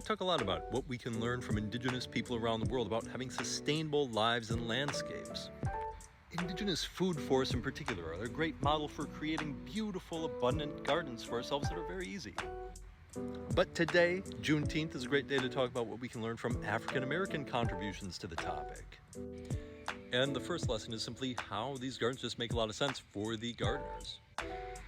talk a lot about what we can learn from indigenous people around the world about having sustainable lives and landscapes. Indigenous food forests in particular are a great model for creating beautiful, abundant gardens for ourselves that are very easy. But today, Juneteenth, is a great day to talk about what we can learn from African American contributions to the topic. And the first lesson is simply how these gardens just make a lot of sense for the gardeners.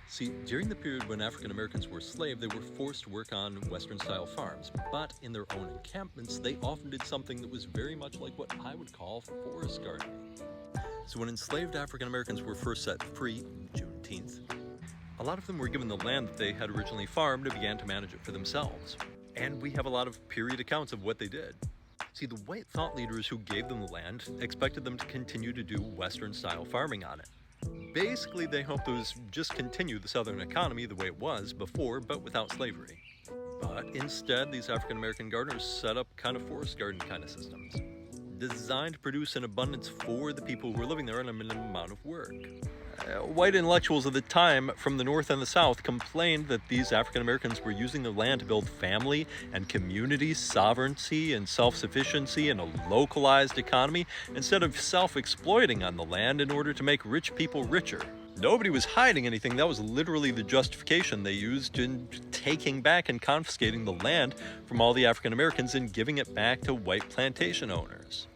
See, during the period when African Americans were slaves, they were forced to work on Western-style farms, but in their own encampments, they often did something that was very much like what I would call forest gardening. So when enslaved African Americans were first set free, Juneteenth, a lot of them were given the land that they had originally farmed and began to manage it for themselves. And we have a lot of period accounts of what they did. See, the white thought leaders who gave them the land expected them to continue to do Western-style farming on it. Basically, they hoped it was just continue the Southern economy the way it was before, but without slavery. But instead, these African American gardeners set up kind of forest garden kind of systems, designed to produce an abundance for the people who were living there in a minimum amount of work. White intellectuals of the time from the North and the South complained that these African Americans were using the land to build family and community sovereignty and self-sufficiency in a localized economy instead of self-exploiting on the land in order to make rich people richer. Nobody was hiding anything. That was literally the justification they used in taking back and confiscating the land from all the African Americans and giving it back to white plantation owners,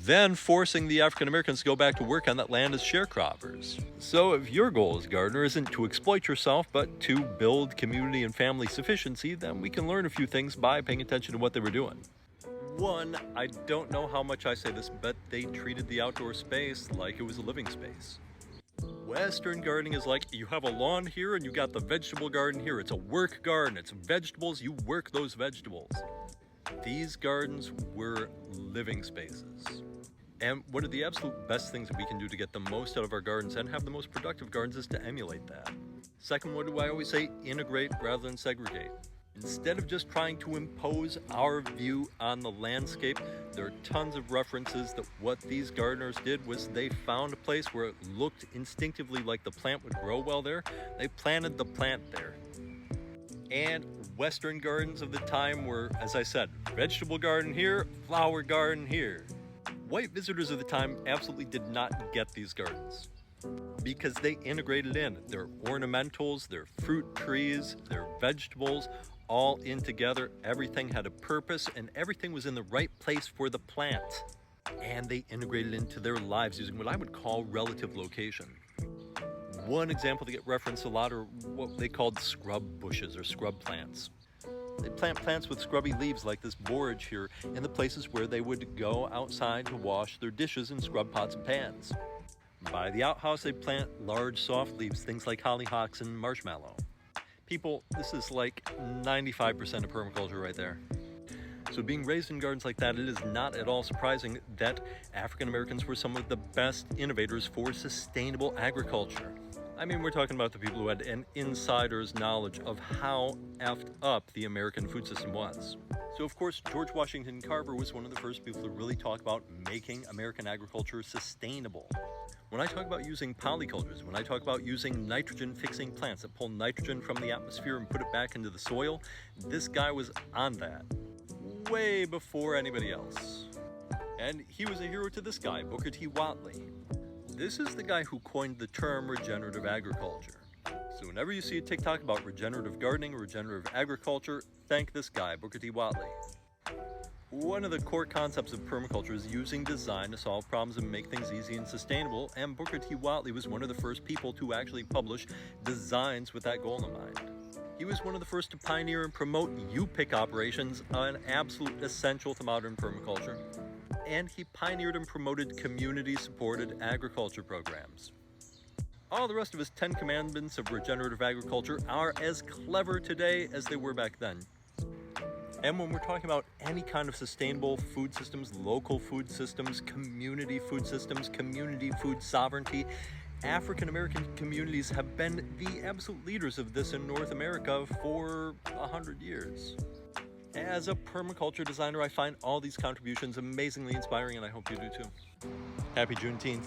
then forcing the African Americans to go back to work on that land as sharecroppers. So if your goal as a gardener isn't to exploit yourself, but to build community and family sufficiency, then we can learn a few things by paying attention to what they were doing. One, I don't know how much I say this, but they treated the outdoor space like it was a living space. Western gardening is like, you have a lawn here and you got the vegetable garden here. It's a work garden, it's vegetables, you work those vegetables. These gardens were living spaces. And one of the absolute best things that we can do to get the most out of our gardens and have the most productive gardens is to emulate that. Second, what do I always say? Integrate rather than segregate. Instead of just trying to impose our view on the landscape, there are tons of references that what these gardeners did was they found a place where it looked instinctively like the plant would grow well there. They planted the plant there. And Western gardens of the time were, as I said, vegetable garden here, flower garden here. White visitors of the time absolutely did not get these gardens because they integrated in their ornamentals, their fruit trees, their vegetables, all in together. Everything had a purpose and everything was in the right place for the plant. And they integrated into their lives using what I would call relative location. One example to get referenced a lot are what they called scrub bushes or scrub plants. They plant plants with scrubby leaves like this borage here in the places where they would go outside to wash their dishes in scrub pots and pans. By the outhouse, they plant large soft leaves, things like hollyhocks and marshmallow. People, this is like 95% of permaculture right there. So being raised in gardens like that, it is not at all surprising that African Americans were some of the best innovators for sustainable agriculture. I mean, we're talking about the people who had an insider's knowledge of how effed up the American food system was. So of course, George Washington Carver was one of the first people to really talk about making American agriculture sustainable. When I talk about using polycultures, when I talk about using nitrogen-fixing plants that pull nitrogen from the atmosphere and put it back into the soil, this guy was on that way before anybody else. And he was a hero to this guy, Booker T. Whatley. This is the guy who coined the term regenerative agriculture. So whenever you see a TikTok about regenerative gardening or regenerative agriculture, thank this guy, Booker T. Whatley. One of the core concepts of permaculture is using design to solve problems and make things easy and sustainable, and Booker T. Whatley was one of the first people to actually publish designs with that goal in mind. He was one of the first to pioneer and promote U-pick operations, an absolute essential to modern permaculture. And he pioneered and promoted community-supported agriculture programs. All the rest of his 10 commandments of regenerative agriculture are as clever today as they were back then. And when we're talking about any kind of sustainable food systems, local food systems, community food sovereignty, African American communities have been the absolute leaders of this in North America for 100 years. As a permaculture designer, I find all these contributions amazingly inspiring, and I hope you do too. Happy Juneteenth.